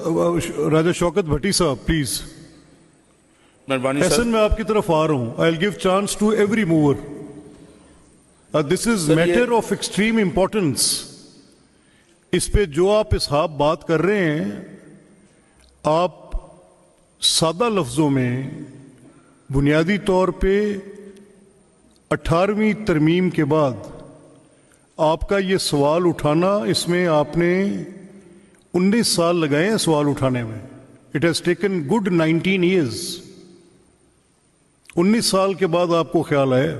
राजा शौकत भट्टी साहब प्लीज. मेहरबानी एहसन सर. मैं आपकी तरफ आ रहा हूं. I will give chance to every mover. This is matter of extreme importance. इस पे जो आप इसहाब बात कर रहे हैं, आप सादा लफ्जों में बुनियादी तौर पे 18वीं तरमीम के बाद आपका ये सवाल उठाना, इसमें आपने 19 साल लगाए हैं सवाल उठाने में. It has taken good 19 years. 19 साल के बाद आपको ख्याल आया.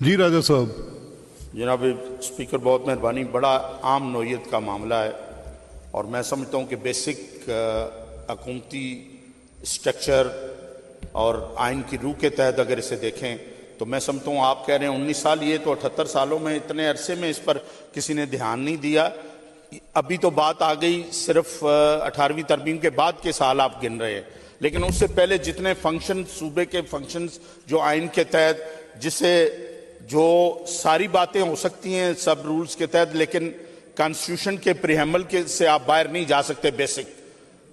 जी राजा साहब. जनाब स्पीकर बहुत मेहरबानी. बड़ा आम नौयत का मामला है और मैं समझता हूँ कि बेसिक हुकूमती स्ट्रक्चर और आइन की रूह के तहत अगर इसे देखें तो मैं समझता हूँ आप कह रहे हैं 19 साल, ये तो 78 सालों में इतने अरसे में इस पर किसी ने ध्यान नहीं दिया. अभी तो बात आ गई सिर्फ 18वीं तरमीम के बाद के साल आप गिन रहे हैं, लेकिन उससे पहले जितने फंक्शन सूबे के फंक्शंस जो आइन के तहत, जिससे जो सारी बातें हो सकती हैं सब रूल्स के तहत, लेकिन कॉन्स्टिट्यूशन के प्रीएम्बल के से आप बाहर नहीं जा सकते. बेसिक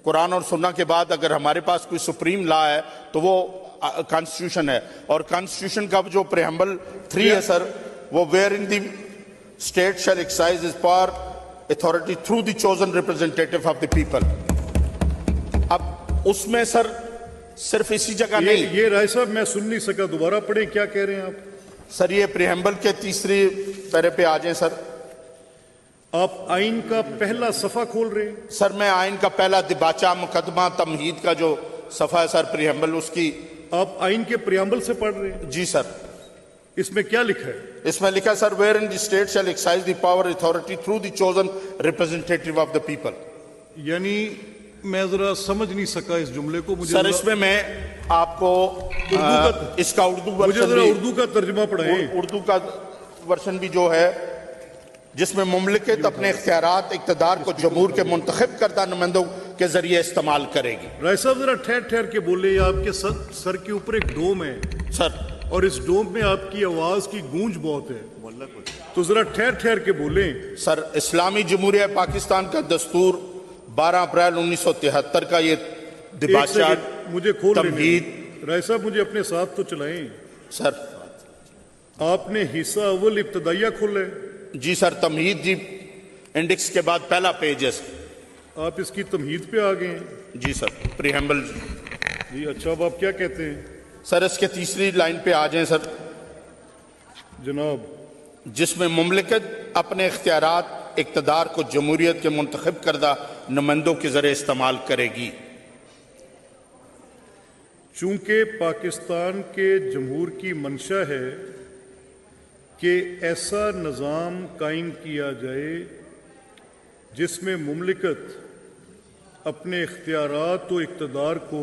कुरान और सुन्ना के बाद अगर हमारे पास कोई सुप्रीम लॉ है तो वो कॉन्स्टिट्यूशन है. और कॉन्स्टिट्यूशन का जो प्रीएम्बल 3 है सर, वो where in the state shall exercise is power authority through the chosen representative of the people. अब उसमें सर सिर्फ इसी जगह नहीं. ये राय साहब मैं सुन नहीं सका, दोबारा पढ़े. क्या कह रहे हैं आप? सर ये प्रीएम्बल के तीसरी पैरे पे आ जाएं सर. आप आइन का पहला सफा खोल रहे हैं. सर मैं आइन का पहला दिबाचा मुकदमा तमहीद का जो सफा है सर प्रीएम्बल, उसकी आप आइन के प्रियम्बल से पढ़ रहे हैं? जी सर. इसमें क्या लिखा है? इसमें लिखा है sir, where in the state shall exercise the power authority through the chosen representative of the people. यानी मैं जरा समझ नहीं सका इस जुमले को. मुझे सर इसमें मैं आपको इसका उर्दू मुझे जरा उर्दू का तर्जुमा पढ़ाएं. उर्दू का वर्शन भी जो है, जिसमें मुमलिकत अपने इख्तियारात इक़्तिदार को जमहूर के मुंतखब करदा नुमाइंदों के जरिए इस्तेमाल करेगी. राय साहब जरा ठहर ठहर के बोले. आपके सर के ऊपर एक डोम है सर, और इस डोम में आपकी आवाज की गूंज बहुत है, तो जरा ठहर ठहर के बोले. सर इस्लामी जमहूरिया पाकिस्तान का दस्तूर 12 अप्रैल 1973 का ये दिबाचा मुझे खोल तमहीद. राय साहब मुझे अपने साथ तो चलाएं. सर आपने हिस्सा अव्वल इब्तदाइया खोला है? जी सर. तमहीद जी इंडेक्स के बाद पहला पेज है. आप इसकी तमहीद पे आ गए हैं? जी सर. प्रीएम्बल जी. अच्छा, अब आप क्या कहते हैं? सर इसके तीसरी लाइन पे आ जाएं सर. जनाब. जिसमें मुमलिकत अपने इख्तियारात इक़्तिदार को जमहूरियत के मुंतखब करदा नुमाइंदों के जरिए इस्तेमाल करेगी. चूंकि पाकिस्तान के जमहूर की मंशा है कि ऐसा निज़ाम कायम किया जाए जिसमें मुमलिकत अपने इख्तियारात व इक़्तिदार को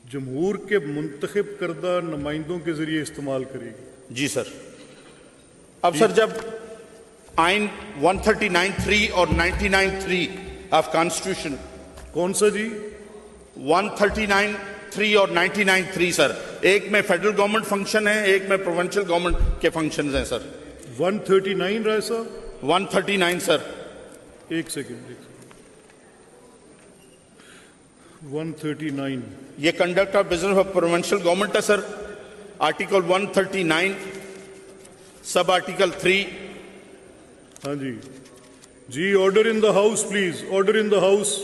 जमहूर के मुंतखब करदा नुमाइंदों के जरिए इस्तेमाल करेगी. जी सर. अब सर जब आइन 139(3) और 99(3) ऑफ कॉन्स्टिट्यूशन. कौन सा जी? 139(3) और 99(3) सर, एक में फेडरल गवर्नमेंट फंक्शन है, एक में प्रोविंशियल गवर्नमेंट के फंक्शंस हैं सर. 139 राय साहब? 139 सर. एक सेकेंड. 139 ये conduct of business of provincial government है सर. Article 139 sub article 3. हाँ जी. जी. Order in the house please. Order in the house.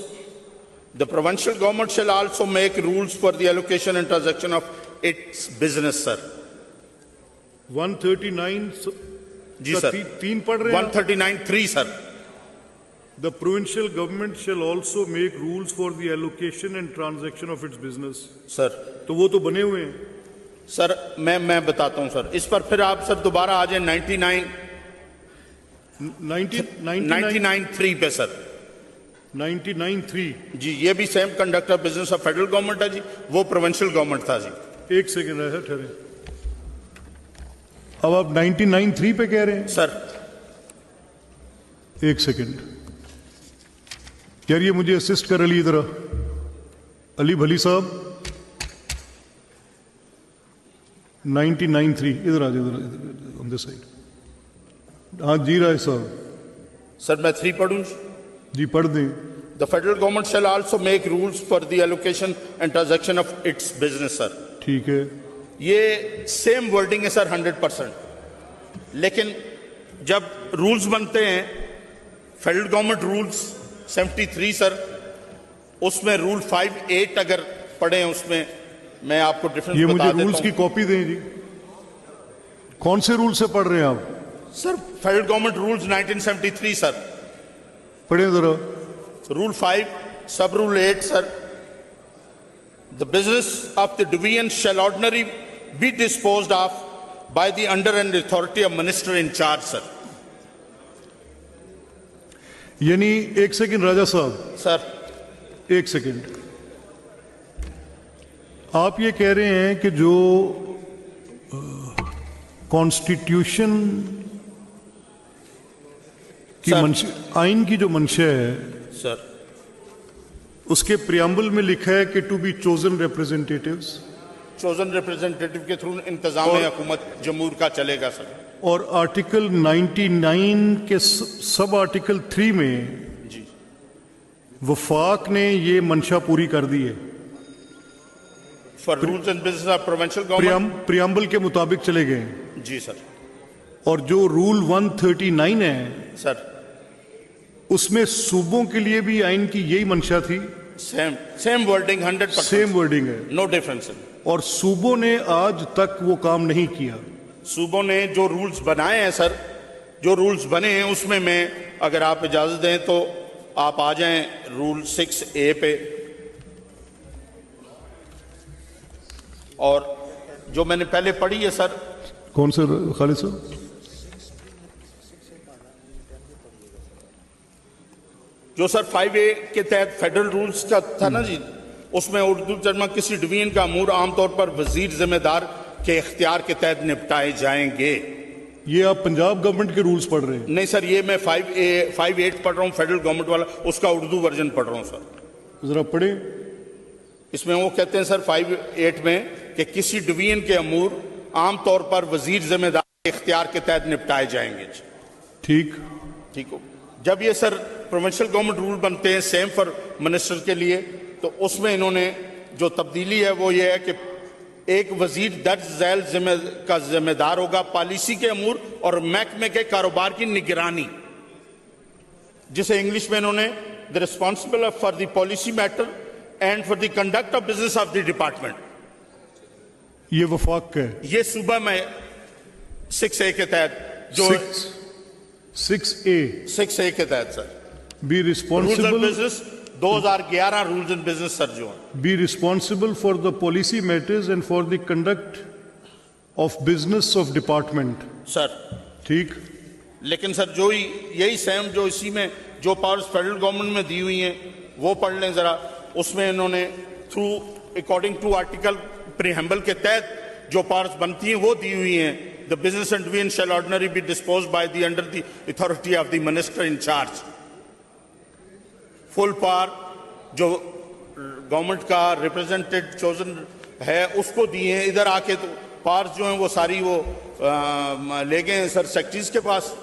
The provincial government shall also make rules for the allocation and transaction of its business, sir. 139 ji sir. तीन पढ़ रहे हैं? 139(3) sir. The provincial government shall also make rules for the allocation and transaction of its business. Sir तो वो तो बने हुए हैं. सर मैं बताता हूं सर. इस पर फिर आप सर दोबारा आ जाए 99(3) पे सर. 99(3) जी. ये भी same conduct of business of federal government है जी, वो प्रोविंशियल गवर्नमेंट था जी. एक सेकेंड है ठहरे. अब आप 99(3) पे कह रहे हैं सर. एक सेकेंड यार, ये मुझे असिस्ट कर अली. इधर अली भली साहब. 99(3) इधर आ जाए. On this side. हाँ जी राय साहब. सर मैं 3 पढ़ूं. जी पढ़ दें. The federal government shall also make rules for the allocation and transaction of its business, sir. ठीक है. ये सेम वर्डिंग है सर 100%. लेकिन जब रूल्स बनते हैं, फेडरल गवर्नमेंट रूल्स 73 सर, उसमें रूल 58 अगर पढ़े उसमें मैं आपको डिफरेंस ये बता मुझे देता रूल्स की हूं. कॉपी दें जी. कौन से रूल से पढ़ रहे हैं आप? Sir federal government rules 1973 sir. पढ़े जरा. Rule 5, sub rule 8, sir. The business of the division shall ordinarily be disposed of by the under and authority of minister in charge, sir. यानी एक सेकंड राजा साहब, Sir, एक second. आप ये कह रहे हैं कि जो कॉन्स्टिट्यूशन की Sir. आइन की जो मंशा है, sir. उसके प्रियम्बल में लिखा है कि to be chosen representatives, Chosen representative के थ्रू इंतजाम हुकूमत जमहूर का चलेगा सर. और आर्टिकल 99 के सब आर्टिकल 3 में जी. वफाक ने ये मंशा पूरी कर दी है. For rules and business of provincial government. Preamble के मुताबिक चले गए. जी सर. और जो रूल 139 है सर उसमें सूबों के लिए भी आइन की यही मंशा थी. Same wording 100%. सेम वर्डिंग है. No difference. और सूबों ने आज तक वो काम नहीं किया. सूबों ने जो रूल्स बनाए हैं सर, जो रूल्स बने हैं उसमें मैं अगर आप इजाजत दें तो आप आ जाएं रूल 6A पे. और जो मैंने पहले पढ़ी है सर, कौन से खालिद साहब? जो सर 5A के तहत फेडरल रूल्स का था ना जी, उसमें उर्दू तर्जमा किसी डिवीजन का अमूर आमतौर पर वजीर जिम्मेदार के इख्तियार के तहत निपटाए जाएंगे. ये आप पंजाब गवर्नमेंट के रूल्स पढ़ रहे हैं? नहीं सर, ये मैं 5A 58 पढ़ रहा हूँ, फेडरल गवर्नमेंट वाला, उसका उर्दू वर्जन पढ़ रहा हूँ सर. जरा पढ़े. इसमें वो कहते हैं सर 5.8 में कि किसी डिवीजन के अमूर आमतौर पर वजीर जिम्मेदार के इख्तियार के तहत निपटाए जाएंगे. ठीक. ठीक हो. जब ये सर प्रोविंशियल गवर्नमेंट रूल बनते हैं सेम फॉर मिनिस्टर के लिए, तो उसमें इन्होंने जो तब्दीली है वो ये है कि एक वजीर दर्ज झैल का जिम्मेदार होगा पॉलिसी के अमूर और महकमे के कारोबार की निगरानी, जिसे इंग्लिश में इन्होंने the responsible for the policy matter and for the conduct of business of the department. ये वफाक का है. ये सुबह में 6A के तहत जो 6A के तहत sir be rules and responsible business 2011 rules and business sir जो है. be responsible for the policy matters and for the conduct of business of department. Sir ठीक. लेकिन सर जो ही यही सेम जो इसी में जो पावर्स फेडरल गवर्नमेंट में दी हुई हैं वो पढ़ लें जरा. उसमें इन्होंने थ्रू अकॉर्डिंग टू आर्टिकल प्रीहेम्बल के तहत जो पावर्स बनती हैं वो दी हुई हैं. The business and division shall ordinary be dispose by the under the authority of the minister in charge. Full power जो गवर्नमेंट का रिप्रेजेंटेड चोजन है उसको दिए हैं. इधर आके तो पावर्स जो हैं वो सारी वो ले गए हैं सर सेक्रेटरीज के पास,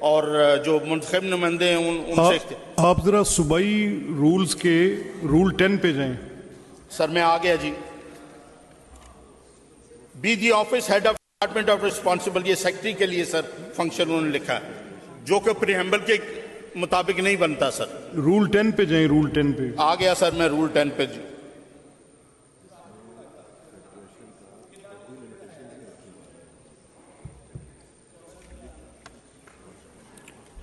और जो मुंतखब नुमाइंदे हैं उनसे. आप जरा सूबाई रूल्स के रूल 10 पे जाएं. सर मैं आ गया जी. Be the office head of department of responsible, ये सेक्रेटरी के लिए सर फंक्शन उन्होंने लिखा है जो कि प्रीहेम्बल के मुताबिक नहीं बनता सर. रूल 10 पे जाएं. रूल 10 पे आ गया सर मैं रूल 10 पे जी.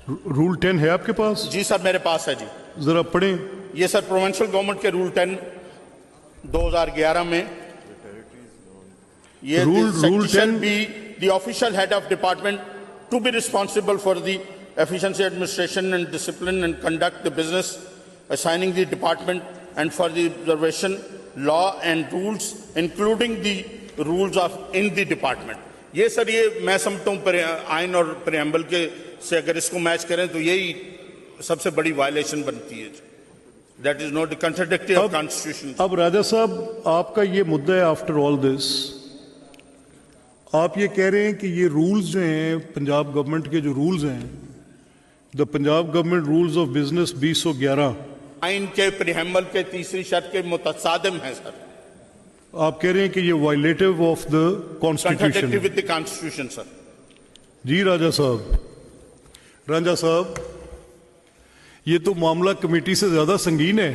रूल 10 है आपके पास? जी सर मेरे पास है जी. जरा पढ़ें. ये सर प्रोविंशियल गवर्नमेंट के रूल 10 2011 में ये Rule 10 B the official head of department to be responsible for the efficiency administration and discipline and conduct the business assigning the department and for the observation law and rules including the rules of in the department. ये sir ये मैं समझता हूँ आइन और preamble के से अगर इसको मैच करें तो यही सबसे बड़ी वायलेशन बनती है. That is not contradictory of constitution. अब राजा साहब आपका ये मुद्दा है. आफ्टर ऑल दिस आप ये कह रहे हैं कि ये रूल्स जो हैं पंजाब गवर्नमेंट के जो रूल्स हैं the Punjab government rules of business 2011 आइन के प्रीएम्बल के तीसरी शर्त के मुतसादिम है सर, आप कह रहे हैं कि ये violative of the constitution contradictory with the constitution sir. जी राजा साहब ये तो मामला कमेटी से ज्यादा संगीन है।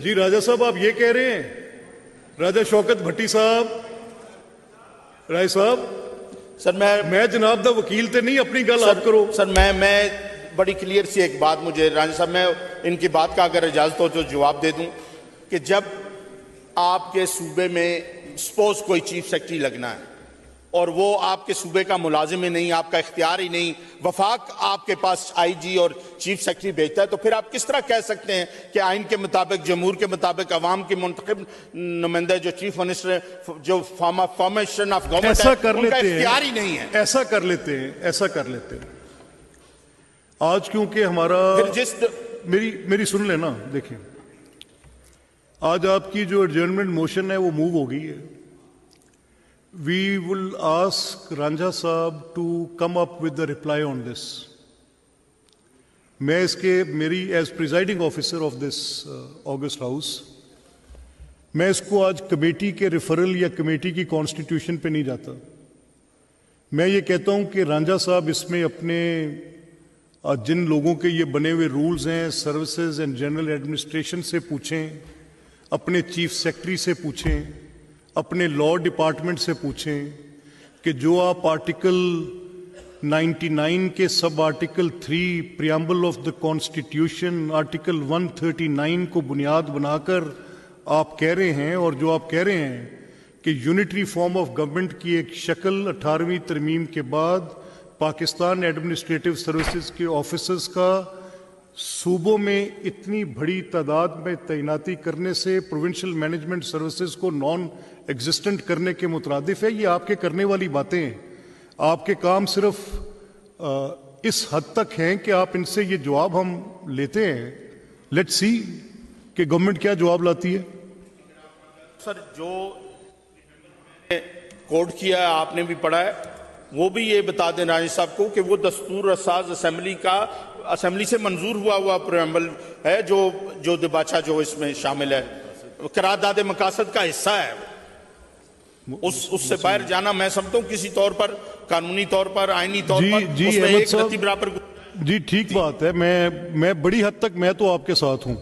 जी राजा साहब आप ये कह रहे हैं, राजा शौकत भट्टी साहब, राय साहब सर मैं जनाब दा वकील ते नहीं, अपनी गल आप करो। सर मैं बड़ी क्लियर सी एक बात, मुझे राजा साहब मैं इनकी बात का अगर इजाजत हो तो जवाब दे दूं कि जब आपके सूबे में सपोज कोई चीफ सेक्रेटरी लगना है और वो आपके सूबे का मुलाजिम ही नहीं, आपका इख्तियार ही नहीं, वफाक आपके पास आईजी और चीफ सेक्रेटरी भेजता है, तो फिर आप किस तरह कह सकते हैं कि आइन के मुताबिक, जमहूर के मुताबिक, अवाम के मुंतखब नुमाइंदे जो चीफ मिनिस्टर है, जो फॉर्मेशन ऑफ गवर्नमेंट ऐसा है, कर उनका लेते इख्तियार ही हैं, नहीं है। ऐसा कर लेते हैं आज, क्योंकि हमारा फिर जिस मेरी सुन लेना, देखिए आज आपकी जो एडजर्नमेंट मोशन है वो मूव हो गई है। We will ask Ranja Saab to come up with the reply on this. मैं इसके मेरी as presiding officer of this august house, मैं इसको आज कमेटी के रेफरल या कमेटी की कॉन्स्टिट्यूशन पे नहीं जाता। मैं ये कहता हूं कि रांझा साहब इसमें अपने जिन लोगों के ये बने हुए रूल्स हैं, सर्विसेज एंड जनरल एडमिनिस्ट्रेशन से पूछें, अपने चीफ सेक्रेटरी से पूछें, अपने लॉ डिपार्टमेंट से पूछें कि जो आप आर्टिकल 99 के सब article 3 preamble of the constitution article 139 को बुनियाद बनाकर आप कह रहे हैं, और जो आप कह रहे हैं कि यूनिटरी फॉर्म ऑफ गवर्नमेंट की एक शक्ल 18वीं तरमीम के बाद पाकिस्तान एडमिनिस्ट्रेटिव सर्विसेज के ऑफिसर्स का सूबों में इतनी बड़ी तादाद में तैनाती करने से प्रोविंशियल मैनेजमेंट सर्विसेज को नॉन एग्जिस्टेंट करने के मुतरादिफ है। ये आपके करने वाली बातें हैं। आपके काम सिर्फ इस हद तक हैं कि आप इनसे ये जवाब हम लेते हैं। लेट्स सी कि गवर्नमेंट क्या जवाब लाती है। सर जो कोड किया है, आपने भी पढ़ा है, वो भी ये बता दें राजा साहब को कि वो दस्तूर असाज असेंबली से मंजूर हुआ प्रेम्बल है, जो दिबाचा जो इसमें शामिल है, करारदाद मकासद का हिस्सा है। उससे बाहर जाना मैं समझता हूँ किसी तौर पर, कानूनी तौर पर, आईनी तौर पर, जी उसमें अहमद एक साहब, रत्ती बराबर। जी ठीक बात है। मैं बड़ी हद तक मैं तो आपके साथ हूँ।